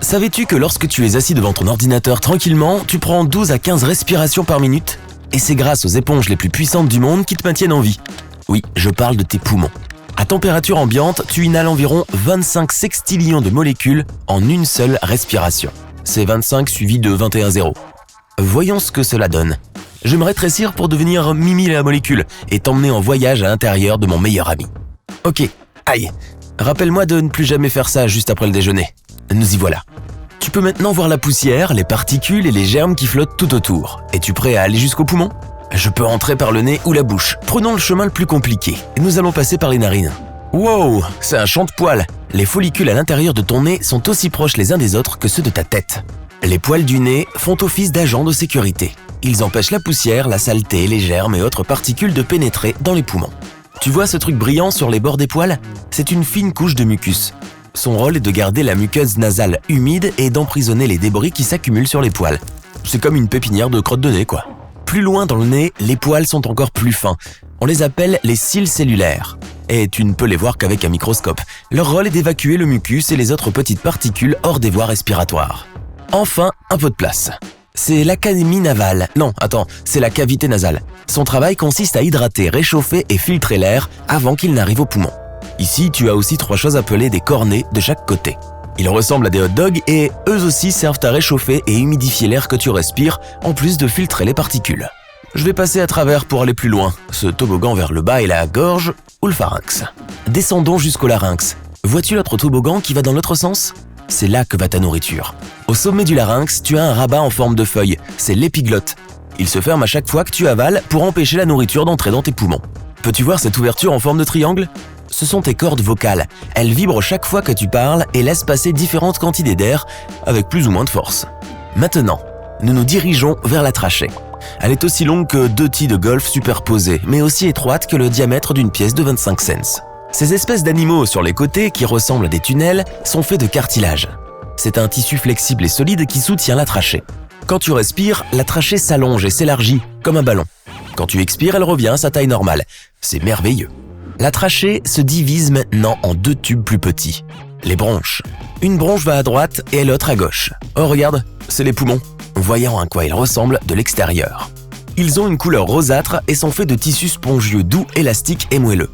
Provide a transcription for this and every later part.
Savais-tu que lorsque tu es assis devant ton ordinateur tranquillement, tu prends 12 à 15 respirations par minute? Et c'est grâce aux éponges les plus puissantes du monde qui te maintiennent en vie. Oui, je parle de tes poumons. À température ambiante, tu inhales environ 25 sextillions de molécules en une seule respiration. C'est 25 suivi de 21 zéros. Voyons ce que cela donne. Je me rétrécir pour devenir Mimi la molécule et t'emmener en voyage à l'intérieur de mon meilleur ami. Ok, aïe. Rappelle-moi de ne plus jamais faire ça juste après le déjeuner. Nous y voilà. Tu peux maintenant voir la poussière, les particules et les germes qui flottent tout autour. Es-tu prêt à aller jusqu'au poumon? Je peux entrer par le nez ou la bouche. Prenons le chemin le plus compliqué. Nous allons passer par les narines. Wow, c'est un champ de poils. Les follicules à l'intérieur de ton nez sont aussi proches les uns des autres que ceux de ta tête. Les poils du nez font office d'agents de sécurité. Ils empêchent la poussière, la saleté, les germes et autres particules de pénétrer dans les poumons. Tu vois ce truc brillant sur les bords des poils? C'est une fine couche de mucus. Son rôle est de garder la muqueuse nasale humide et d'emprisonner les débris qui s'accumulent sur les poils. C'est comme une pépinière de crotte de nez, quoi. Plus loin dans le nez, les poils sont encore plus fins. On les appelle les cils cellulaires. Et tu ne peux les voir qu'avec un microscope. Leur rôle est d'évacuer le mucus et les autres petites particules hors des voies respiratoires. Enfin, un peu de place. C'est l'académie navale. Non, attends, c'est la cavité nasale. Son travail consiste à hydrater, réchauffer et filtrer l'air avant qu'il n'arrive au poumon. Ici, tu as aussi 3 choses appelées des cornets de chaque côté. Ils ressemblent à des hot dogs et eux aussi servent à réchauffer et humidifier l'air que tu respires, en plus de filtrer les particules. Je vais passer à travers pour aller plus loin. Ce toboggan vers le bas est la gorge ou le pharynx. Descendons jusqu'au larynx. Vois-tu l'autre toboggan qui va dans l'autre sens? C'est là que va ta nourriture. Au sommet du larynx, tu as un rabat en forme de feuille. C'est l'épiglotte. Il se ferme à chaque fois que tu avales pour empêcher la nourriture d'entrer dans tes poumons. Peux-tu voir cette ouverture en forme de triangle? Ce sont tes cordes vocales. Elles vibrent chaque fois que tu parles et laissent passer différentes quantités d'air avec plus ou moins de force. Maintenant, nous nous dirigeons vers la trachée. Elle est aussi longue que 2 tis de golf superposés, mais aussi étroite que le diamètre d'une pièce de 25 cents. Ces espèces d'animaux sur les côtés, qui ressemblent à des tunnels, sont faits de cartilage. C'est un tissu flexible et solide qui soutient la trachée. Quand tu respires, la trachée s'allonge et s'élargit comme un ballon. Quand tu expires, elle revient à sa taille normale. C'est merveilleux. La trachée se divise maintenant en 2 tubes plus petits. Les bronches. Une bronche va à droite et l'autre à gauche. Oh regarde, c'est les poumons. Voyons à quoi ils ressemblent de l'extérieur. Ils ont une couleur rosâtre et sont faits de tissus spongieux doux, élastiques et moelleux.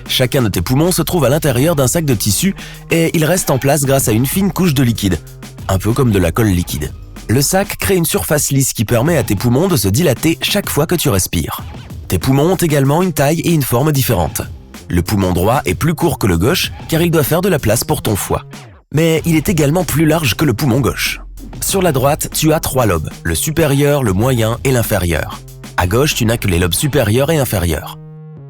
Chacun de tes poumons se trouve à l'intérieur d'un sac de tissu et il reste en place grâce à une fine couche de liquide. Un peu comme de la colle liquide. Le sac crée une surface lisse qui permet à tes poumons de se dilater chaque fois que tu respires. Tes poumons ont également une taille et une forme différentes. Le poumon droit est plus court que le gauche car il doit faire de la place pour ton foie. Mais il est également plus large que le poumon gauche. Sur la droite, tu as 3 lobes, le supérieur, le moyen et l'inférieur. À gauche, tu n'as que les lobes supérieurs et inférieurs.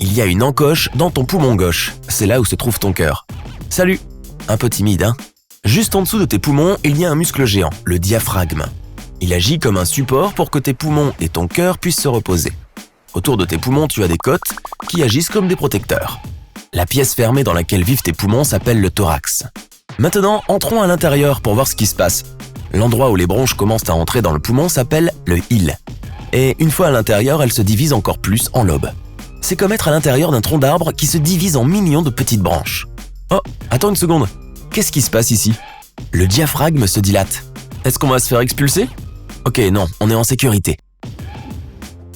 Il y a une encoche dans ton poumon gauche, c'est là où se trouve ton cœur. Salut! Un peu timide, hein? Juste en dessous de tes poumons, il y a un muscle géant, le diaphragme. Il agit comme un support pour que tes poumons et ton cœur puissent se reposer. Autour de tes poumons, tu as des côtes qui agissent comme des protecteurs. La pièce fermée dans laquelle vivent tes poumons s'appelle le thorax. Maintenant, entrons à l'intérieur pour voir ce qui se passe. L'endroit où les bronches commencent à entrer dans le poumon s'appelle le hile. Et une fois à l'intérieur, elles se divisent encore plus en lobes. C'est comme être à l'intérieur d'un tronc d'arbre qui se divise en millions de petites branches. Oh, attends une seconde. Qu'est-ce qui se passe ici? Le diaphragme se dilate. Est-ce qu'on va se faire expulser? Ok, non, on est en sécurité.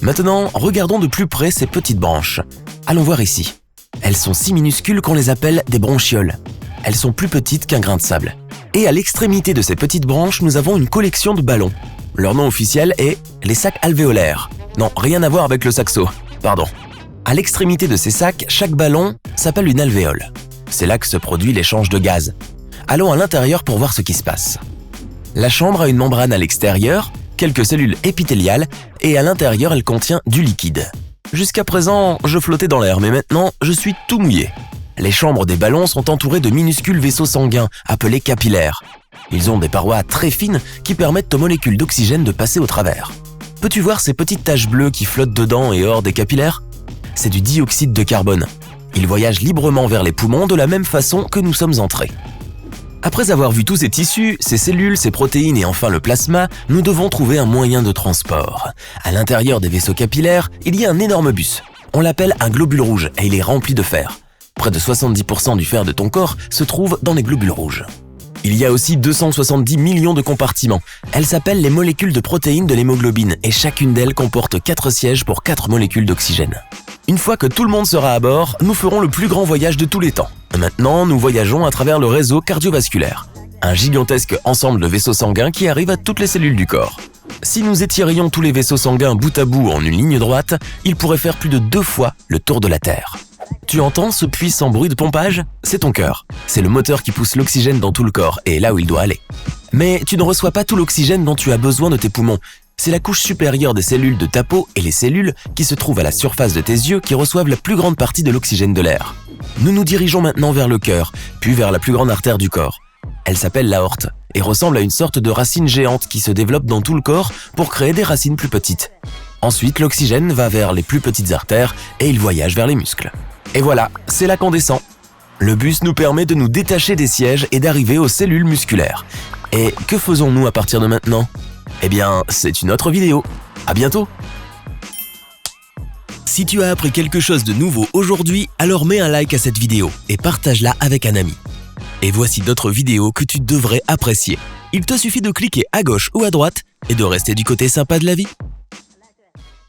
Maintenant, regardons de plus près ces petites branches. Allons voir ici. Elles sont si minuscules qu'on les appelle des bronchioles. Elles sont plus petites qu'un grain de sable. Et à l'extrémité de ces petites branches, nous avons une collection de ballons. Leur nom officiel est les sacs alvéolaires. Non, rien à voir avec le saxo. Pardon. À l'extrémité de ces sacs, chaque ballon s'appelle une alvéole. C'est là que se produit l'échange de gaz. Allons à l'intérieur pour voir ce qui se passe. La chambre a une membrane à l'extérieur, quelques cellules épithéliales, et à l'intérieur, elle contient du liquide. Jusqu'à présent, je flottais dans l'air, mais maintenant, je suis tout mouillé. Les chambres des ballons sont entourées de minuscules vaisseaux sanguins, appelés capillaires. Ils ont des parois très fines qui permettent aux molécules d'oxygène de passer au travers. Peux-tu voir ces petites taches bleues qui flottent dedans et hors des capillaires? C'est du dioxyde de carbone. Il voyage librement vers les poumons de la même façon que nous sommes entrés. Après avoir vu tous ces tissus, ces cellules, ces protéines et enfin le plasma, nous devons trouver un moyen de transport. À l'intérieur des vaisseaux capillaires, il y a un énorme bus. On l'appelle un globule rouge et il est rempli de fer. Près de 70% du fer de ton corps se trouve dans les globules rouges. Il y a aussi 270 millions de compartiments. Elles s'appellent les molécules de protéines de l'hémoglobine et chacune d'elles comporte 4 sièges pour 4 molécules d'oxygène. Une fois que tout le monde sera à bord, nous ferons le plus grand voyage de tous les temps. Maintenant, nous voyageons à travers le réseau cardiovasculaire, un gigantesque ensemble de vaisseaux sanguins qui arrive à toutes les cellules du corps. Si nous étirions tous les vaisseaux sanguins bout à bout en une ligne droite, ils pourraient faire plus de 2 fois le tour de la Terre. Tu entends ce puissant bruit de pompage? C'est ton cœur. C'est le moteur qui pousse l'oxygène dans tout le corps et là où il doit aller. Mais tu ne reçois pas tout l'oxygène dont tu as besoin de tes poumons. C'est la couche supérieure des cellules de ta peau et les cellules qui se trouvent à la surface de tes yeux qui reçoivent la plus grande partie de l'oxygène de l'air. Nous nous dirigeons maintenant vers le cœur, puis vers la plus grande artère du corps. Elle s'appelle l'aorte et ressemble à une sorte de racine géante qui se développe dans tout le corps pour créer des racines plus petites. Ensuite, l'oxygène va vers les plus petites artères et il voyage vers les muscles. Et voilà, c'est là qu'on descend. Le bus nous permet de nous détacher des sièges et d'arriver aux cellules musculaires. Et que faisons-nous à partir de maintenant? Eh bien, c'est une autre vidéo. À bientôt! Si tu as appris quelque chose de nouveau aujourd'hui, alors mets un like à cette vidéo et partage-la avec un ami. Et voici d'autres vidéos que tu devrais apprécier. Il te suffit de cliquer à gauche ou à droite et de rester du côté sympa de la vie.